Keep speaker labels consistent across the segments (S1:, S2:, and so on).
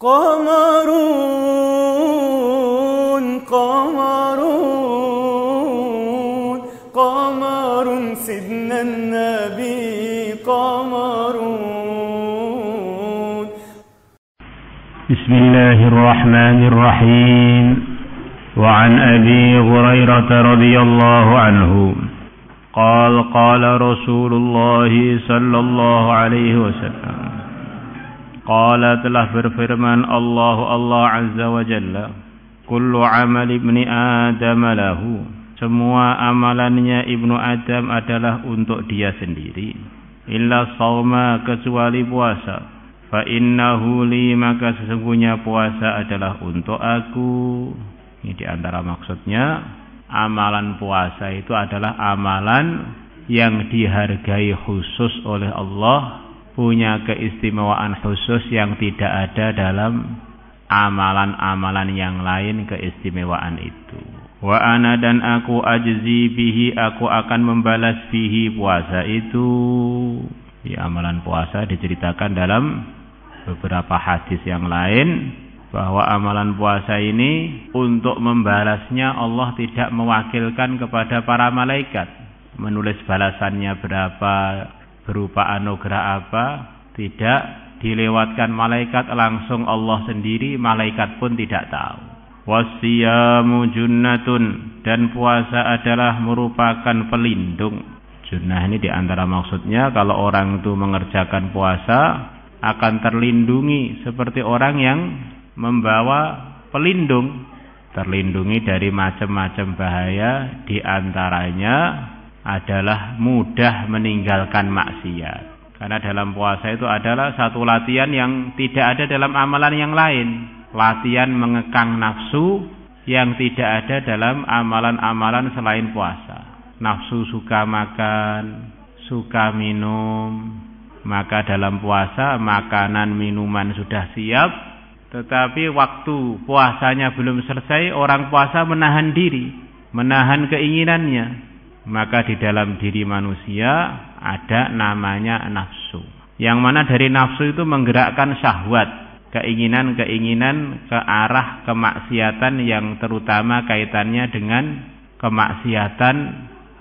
S1: قمرون قمرون قمر سيدنا النبي قمرون.
S2: بسم الله الرحمن الرحيم. وعن أبي هريرة رضي الله عنه قال قال رسول الله صلى الله عليه وسلم qala telah berfirman Allah Azza wa Jalla, kullu amal ibni Adam lahu, semua amalannya Ibnu Adam adalah untuk dia sendiri, illa shauma, kecuali puasa, fa innahu li, maka sesungguhnya puasa adalah untuk aku. Ini diantara maksudnya, amalan puasa itu adalah amalan yang dihargai khusus oleh Allah, punya keistimewaan khusus yang tidak ada dalam amalan-amalan yang lain keistimewaan itu. Wa ana, dan aku ajzi bihi, aku akan membalas bihi, puasa itu. Ya, amalan puasa diceritakan dalam beberapa hadis yang lain bahwa amalan puasa ini untuk membalasnya Allah tidak mewakilkan kepada para malaikat, menulis balasannya berapa, berupa anugerah apa, tidak dilewatkan malaikat, langsung Allah sendiri, malaikat pun tidak tahu. Wasiyamu junnatun, dan puasa adalah merupakan pelindung. Junnah ini diantara maksudnya, kalau orang itu mengerjakan puasa akan terlindungi seperti orang yang membawa pelindung, terlindungi dari macam-macam bahaya, diantaranya adalah mudah meninggalkan maksiat. Karena dalam puasa itu adalah satu latihan yang tidak ada dalam amalan yang lain. Latihan mengekang nafsu yang tidak ada dalam amalan-amalan selain puasa. Nafsu suka makan, suka minum, maka dalam puasa makanan minuman sudah siap, tetapi waktu puasanya belum selesai, orang puasa menahan diri, menahan keinginannya. Maka di dalam diri manusia ada namanya nafsu, yang mana dari nafsu itu menggerakkan syahwat, keinginan-keinginan ke arah kemaksiatan yang terutama kaitannya dengan kemaksiatan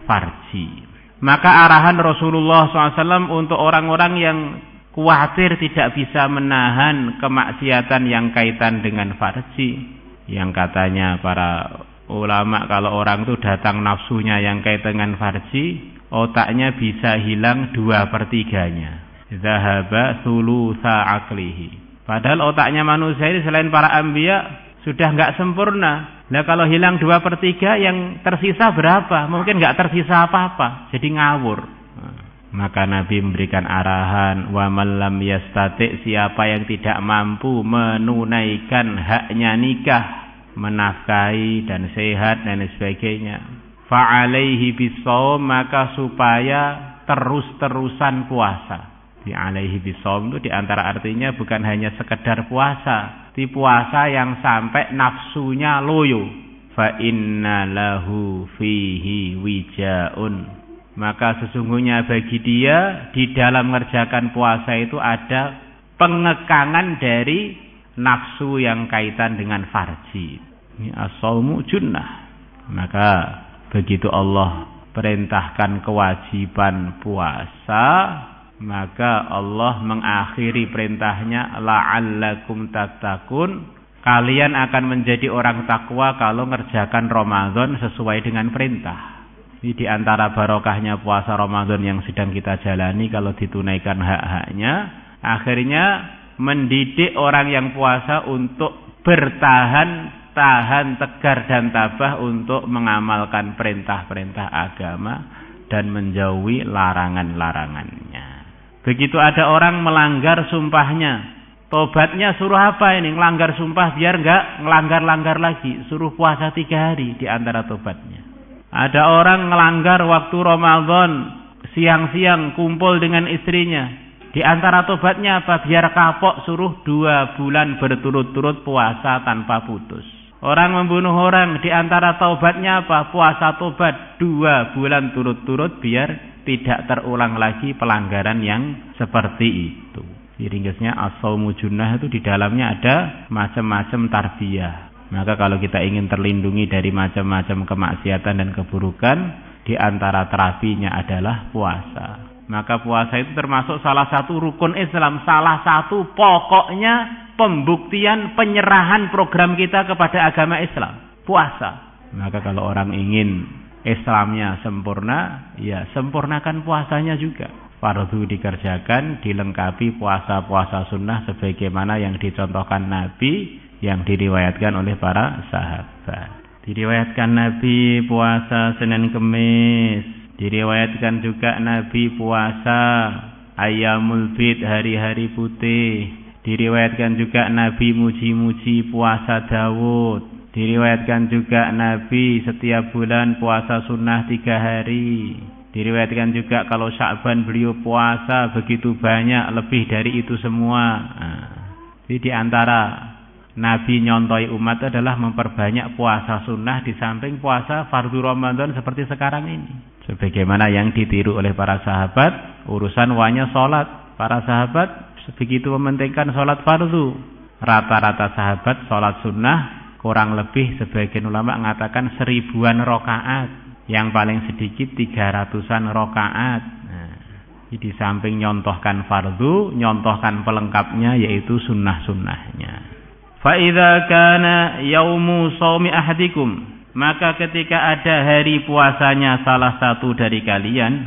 S2: farji. Maka arahan Rasulullah SAW untuk orang-orang yang khawatir tidak bisa menahan kemaksiatan yang kaitan dengan farji, yang katanya para ulama, kalau orang itu datang nafsunya yang kaitan dengan farji, otaknya bisa hilang 2/3-nya. Zahaba thulutsa aqlihi. Padahal otaknya manusia ini selain para anbiya sudah enggak sempurna. Nah, kalau hilang 2/3, yang tersisa berapa? Mungkin enggak tersisa apa-apa, jadi ngawur. Maka Nabi memberikan arahan, wa man lam yastati', siapa yang tidak mampu menunaikan haknya nikah, menafkahi dan sehat dan sebagainya, fa'alaihi bisawm, maka supaya terus-terusan puasa. Di alaihi bisawm itu diantara artinya bukan hanya sekedar puasa, di puasa yang sampai nafsunya loyo. Fa inna lahu fihi wijaun, maka sesungguhnya bagi dia di dalam mengerjakan puasa itu ada pengekangan dari nafsu yang kaitan dengan farji. Ini as-shaumu junnah. Maka begitu Allah perintahkan kewajiban puasa, maka Allah mengakhiri perintahnya, la'allakum tattaqun, kalian akan menjadi orang takwa kalau ngerjakan Ramadan sesuai dengan perintah. Ini diantara barokahnya puasa Ramadan yang sedang kita jalani, kalau ditunaikan hak-haknya, akhirnya mendidik orang yang puasa untuk bertahan, tahan, tegar dan tabah untuk mengamalkan perintah-perintah agama dan menjauhi larangan-larangannya. Begitu ada orang melanggar sumpahnya, tobatnya suruh apa ini? Ngelanggar sumpah biar enggak ngelanggar-langgar lagi, suruh puasa 3 hari di antara tobatnya. Ada orang ngelanggar waktu Ramadan, siang-siang kumpul dengan istrinya, di antara tobatnya apa? Biar kapok, suruh 2 bulan berturut-turut puasa tanpa putus. Orang membunuh orang, di antara taubatnya apa? Puasa tobat 2 bulan turut-turut biar tidak terulang lagi pelanggaran yang seperti itu. Ringkasnya as-shaumu junnah itu di dalamnya ada macam-macam tarbiyah. Maka kalau kita ingin terlindungi dari macam-macam kemaksiatan dan keburukan, di antara terapinya adalah puasa. Maka puasa itu termasuk salah satu rukun Islam, salah satu pokoknya pembuktian penyerahan program kita kepada agama Islam, puasa. Maka kalau orang ingin Islamnya sempurna, ya sempurnakan puasanya juga. Fardu dikerjakan, dilengkapi puasa-puasa sunnah sebagaimana yang dicontohkan Nabi, yang diriwayatkan oleh para sahabat. Diriwayatkan Nabi puasa Senin Kemis, diriwayatkan juga Nabi puasa Ayyamul Bid, hari-hari putih. Diriwayatkan juga Nabi muji-muji puasa Daud. Diriwayatkan juga Nabi setiap bulan puasa sunnah 3 hari. Diriwayatkan juga kalau Sya'ban beliau puasa begitu banyak, lebih dari itu semua. Jadi di antara Nabi nyontoi umat adalah memperbanyak puasa sunnah di samping puasa fardu Ramadan seperti sekarang ini. Sebagaimana yang ditiru oleh para sahabat, urusan wanya sholat. Para sahabat begitu mementingkan sholat fardu. Rata-rata sahabat sholat sunnah kurang lebih sebagian ulama mengatakan 1000-an rakaat. Yang paling sedikit 300-an rakaat. Di samping nyontohkan fardu, nyontohkan pelengkapnya yaitu sunnah-sunnahnya. Fa'idha kana yaumu shaumi ahadikum, maka ketika ada hari puasanya salah satu dari kalian,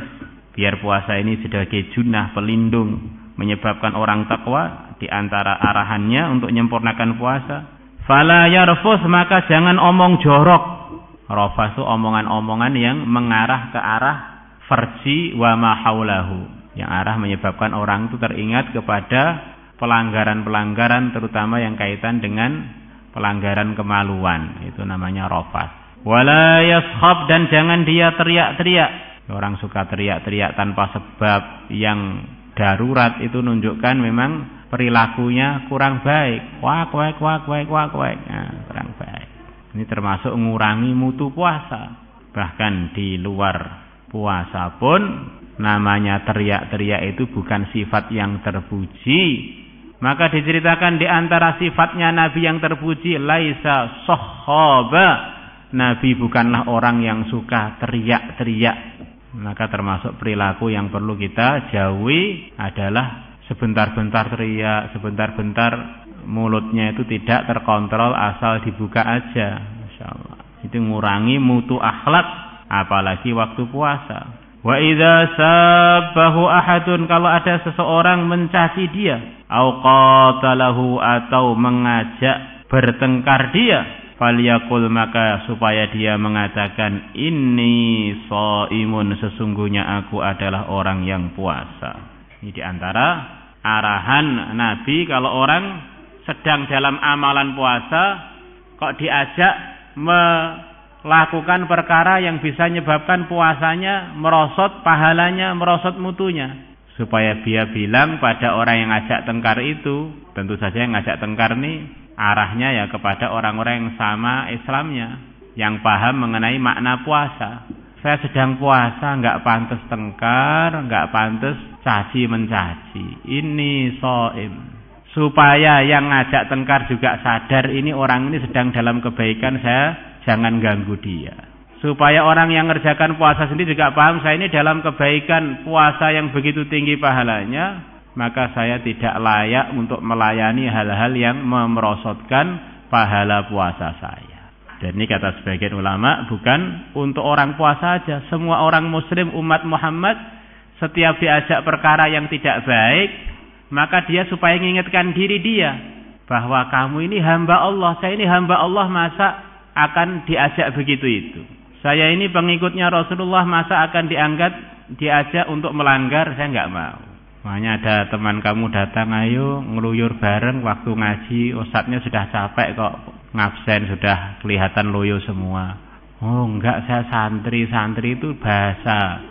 S2: biar puasa ini sebagai junnah pelindung menyebabkan orang takwa, di antara arahannya untuk menyempurnakan puasa, fala yarfus, maka jangan omong jorok. Rafas itu omongan-omongan yang mengarah ke arah farji wa ma haulahu, yang arah menyebabkan orang itu teringat kepada pelanggaran-pelanggaran, terutama yang kaitan dengan pelanggaran kemaluan, itu namanya rafas. Wala yashab, dan jangan dia teriak-teriak. Orang suka teriak-teriak tanpa sebab yang darurat itu menunjukkan memang perilakunya kurang baik. Wak wak wak wak wak wak. Nah, kurang baik. Ini termasuk mengurangi mutu puasa. Bahkan di luar puasa pun namanya teriak-teriak itu bukan sifat yang terpuji. Maka diceritakan di antara sifatnya Nabi yang terpuji, laisa sahaba, Nabi bukanlah orang yang suka teriak-teriak. Maka termasuk perilaku yang perlu kita jauhi adalah sebentar-bentar teriak, sebentar-bentar mulutnya itu tidak terkontrol, asal dibuka aja. Masyaallah. Itu mengurangi mutu akhlak, apalagi waktu puasa. Wa idza sabbahu ahadun, kalau ada seseorang mencaci dia, au qatalahu, atau mengajak bertengkar dia, falyaqul, maka supaya dia mengatakan inni shaimun, sesungguhnya aku adalah orang yang puasa. Ini di antara arahan Nabi kalau orang sedang dalam amalan puasa kok diajak melakukan perkara yang bisa menyebabkan puasanya merosot, pahalanya merosot mutunya, supaya dia bilang pada orang yang ngajak tengkar itu, tentu saja yang ngajak tengkar ini arahnya ya kepada orang-orang yang sama Islamnya, yang paham mengenai makna puasa. Saya sedang puasa, nggak pantas tengkar, nggak pantas caci mencaci. Ini shaim. Supaya yang ngajak tengkar juga sadar ini orang ini sedang dalam kebaikan, saya jangan ganggu dia. Supaya orang yang ngerjakan puasa sendiri juga paham, saya ini dalam kebaikan, puasa yang begitu tinggi pahalanya, maka saya tidak layak untuk melayani hal-hal yang memerosotkan pahala puasa saya. Dan ini kata sebagian ulama, bukan untuk orang puasa saja, semua orang muslim umat Muhammad, setiap diajak perkara yang tidak baik, maka dia supaya mengingatkan diri dia bahwa kamu ini hamba Allah, saya ini hamba Allah, masa akan diajak begitu itu. Saya ini pengikutnya Rasulullah, masa akan diajak untuk melanggar, saya enggak mau. Makanya ada teman kamu datang, ayo ngeluyur bareng waktu ngaji, ustadznya sudah capek kok ngabsen, sudah kelihatan loyo semua. Oh enggak, saya santri itu bahasa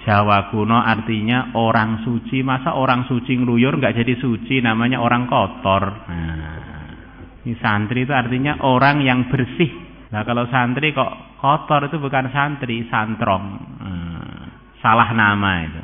S2: Jawa kuno artinya orang suci. Masa orang suci ngeluyur enggak jadi suci, namanya orang kotor. Nah, ini santri itu artinya orang yang bersih. Nah kalau santri kok kotor itu bukan santri, santrong. Salah nama itu.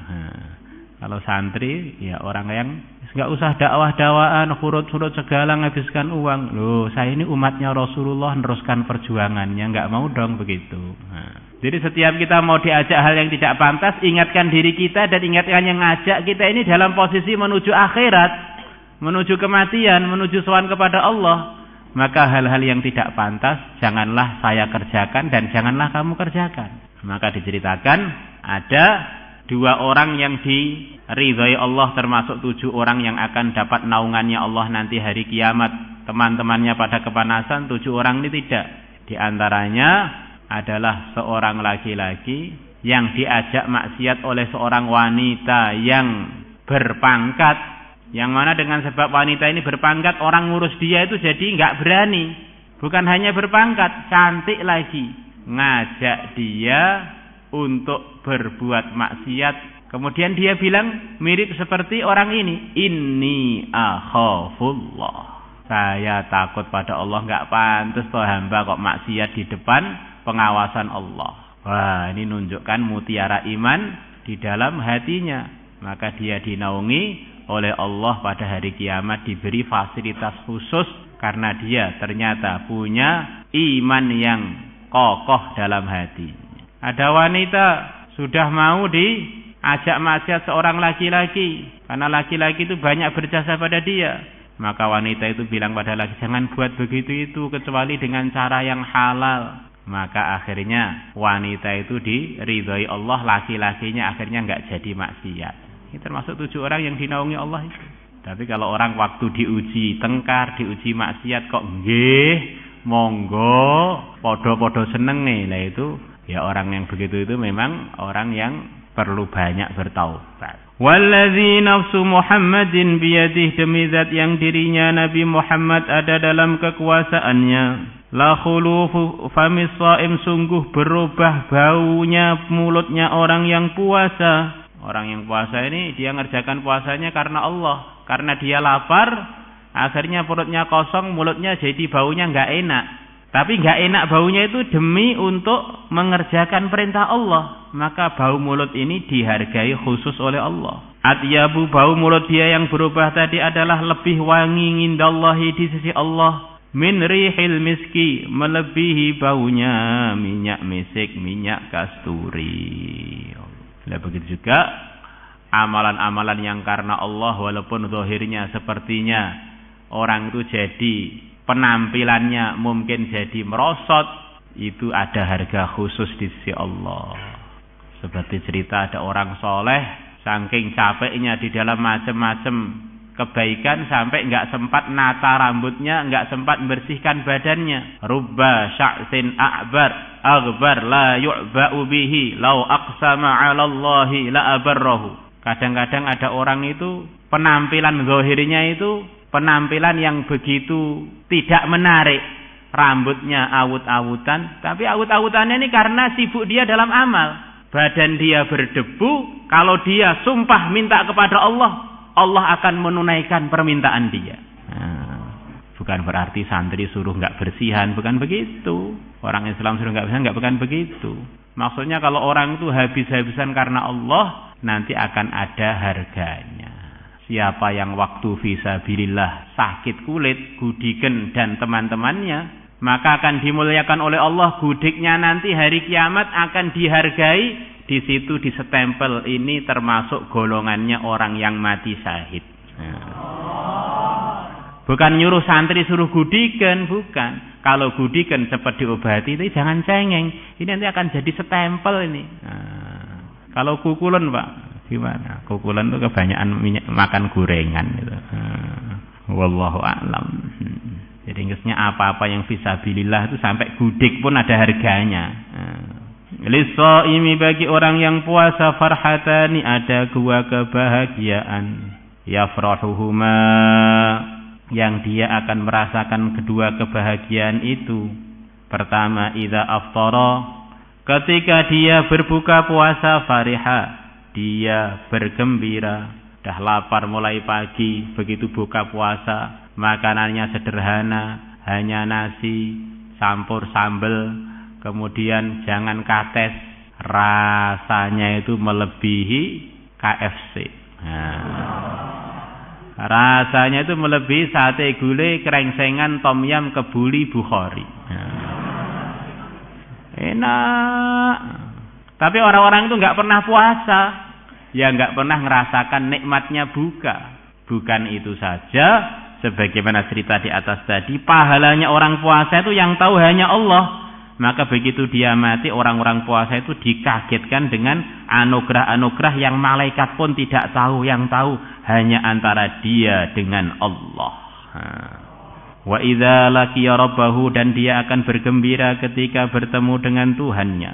S2: Kalau santri ya orang yang Enggak usah dakwah-dakwaan, khurut-khurut segala nghabiskan uang. Loh, saya ini umatnya Rasulullah, meneruskan perjuangannya, enggak mau dong begitu. Nah. Jadi setiap kita mau diajak hal yang tidak pantas, ingatkan diri kita dan ingatkan yang ngajak kita ini dalam posisi menuju akhirat, menuju kematian, menuju sowan kepada Allah. Maka hal-hal yang tidak pantas janganlah saya kerjakan dan janganlah kamu kerjakan. Maka diceritakan ada 2 orang yang diridhai Allah, termasuk 7 orang yang akan dapat naungannya Allah nanti hari kiamat. Teman-temannya pada kepanasan, 7 orang ini tidak. Di antaranya adalah seorang laki-laki yang diajak maksiat oleh seorang wanita yang berpangkat, yang mana dengan sebab wanita ini berpangkat, orang ngurus dia itu jadi nggak berani. Bukan hanya berpangkat, cantik lagi, ngajak dia untuk berbuat maksiat. Kemudian dia bilang mirip seperti orang ini, inni akhafullah, saya takut pada Allah. Nggak pantas toh hamba kok maksiat di depan pengawasan Allah. Wah, ini nunjukkan mutiara iman di dalam hatinya. Maka dia dinaungi oleh Allah pada hari kiamat, diberi fasilitas khusus karena dia ternyata punya iman yang kokoh dalam hati. Ada wanita sudah mau diajak maksiat seorang laki-laki, karena laki-laki itu banyak berjasa pada dia. Maka wanita itu bilang pada laki, jangan buat begitu itu kecuali dengan cara yang halal. Maka akhirnya wanita itu diridhai Allah, laki-lakinya akhirnya enggak jadi maksiat. Ini termasuk 7 orang yang dinaungi Allah itu. Tapi kalau orang waktu diuji tengkar, diuji maksiat kok nggih, monggo, podo-podo seneng nih. Nah itu ya orang yang begitu itu memang orang yang perlu banyak bertaubat. Wallazi nafsu Muhammadin biyadih, demi zat yang dirinya Nabi Muhammad ada dalam kekuasaannya. La khulufu famis shaim, sungguh berubah baunya mulutnya orang yang puasa. Orang yang puasa ini dia ngerjakan puasanya karena Allah, karena dia lapar, akhirnya perutnya kosong, mulutnya jadi baunya enggak enak. Tapi enggak enak baunya itu demi untuk mengerjakan perintah Allah. Maka bau mulut ini dihargai khusus oleh Allah. Atyabu, bau mulut dia yang berubah tadi adalah lebih wangi indallahi, di sisi Allah. Min rihil miski, melebihi baunya minyak misik, minyak kasturi. Nah, begitu juga amalan-amalan yang karena Allah, walaupun zahirnya sepertinya orang itu jadi penampilannya mungkin jadi merosot, itu ada harga khusus di sisi Allah. Seperti cerita ada orang soleh, saking capeknya di dalam macam-macam kebaikan sampai enggak sempat nata rambutnya, enggak sempat membersihkan badannya. Rubba sya'sin aghbar la yu'ba'u bihi law aqsama 'ala Allahi la abarrahu. Kadang-kadang ada orang itu penampilan zahirnya itu penampilan yang begitu tidak menarik. Rambutnya awut-awutan, tapi awut-awutannya ini karena sibuk dia dalam amal. Badan dia berdebu, kalau dia sumpah minta kepada Allah, Allah akan menunaikan permintaan dia. Bukan berarti santri suruh enggak bersihan, bukan begitu. Orang Islam suruh enggak bersihan, bukan begitu. Maksudnya kalau orang itu habis-habisan karena Allah, nanti akan ada harganya. Siapa yang waktu fisabilillah sakit kulit, Gudiken dan teman-temannya, maka akan dimuliakan oleh Allah. Gudiknya nanti hari kiamat akan dihargai. Di situ disetempel ini termasuk golongannya orang yang mati syahid. Bukan nyuruh santri suruh gudikan, bukan. Kalau gudikan cepat diobati itu jangan cengeng. Ini nanti akan jadi setempel ini. Kalau kukulan Pak, gimana? Kukulan itu kebanyakan makan gorengan gitu. Wallahu a'lam. Jadi ingatnya apa-apa yang fisabilillah itu sampai gudik pun ada harganya. Lis-shaimi, bagi orang yang puasa, farhatani, ada 2 kebahagiaan. Yafrahuhuma, yang dia akan merasakan kedua kebahagiaan itu. Pertama, idza aftara, ketika dia berbuka puasa, fariha, dia bergembira. Dah lapar mulai pagi, begitu buka puasa, makanannya sederhana, hanya nasi, campur sambal, kemudian jangan kates, rasanya itu melebihi KFC. Rasanya itu melebihi sate gulai kerengsengan tom yam kebuli Bukhari. Enak. Tapi orang-orang itu nggak pernah puasa, ya nggak pernah ngerasakan nikmatnya buka. Bukan itu saja, sebagaimana cerita di atas tadi, pahalanya orang puasa itu yang tahu hanya Allah. Maka begitu dia mati, orang-orang puasa itu dikagetkan dengan anugerah-anugerah yang malaikat pun tidak tahu, yang tahu hanya antara dia dengan Allah. Wa idza laqiya rabbahu, dan dia akan bergembira ketika bertemu dengan Tuhannya.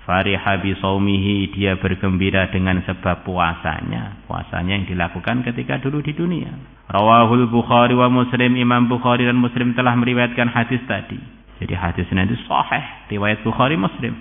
S2: Fariha bi saumihi, dia bergembira dengan sebab puasanya yang dilakukan ketika dulu di dunia. Rawahul Bukhari wa Muslim, Imam Bukhari dan Muslim telah meriwayatkan hadis tadi. Jadi hadisnya itu sahih, riwayat Bukhari Muslim.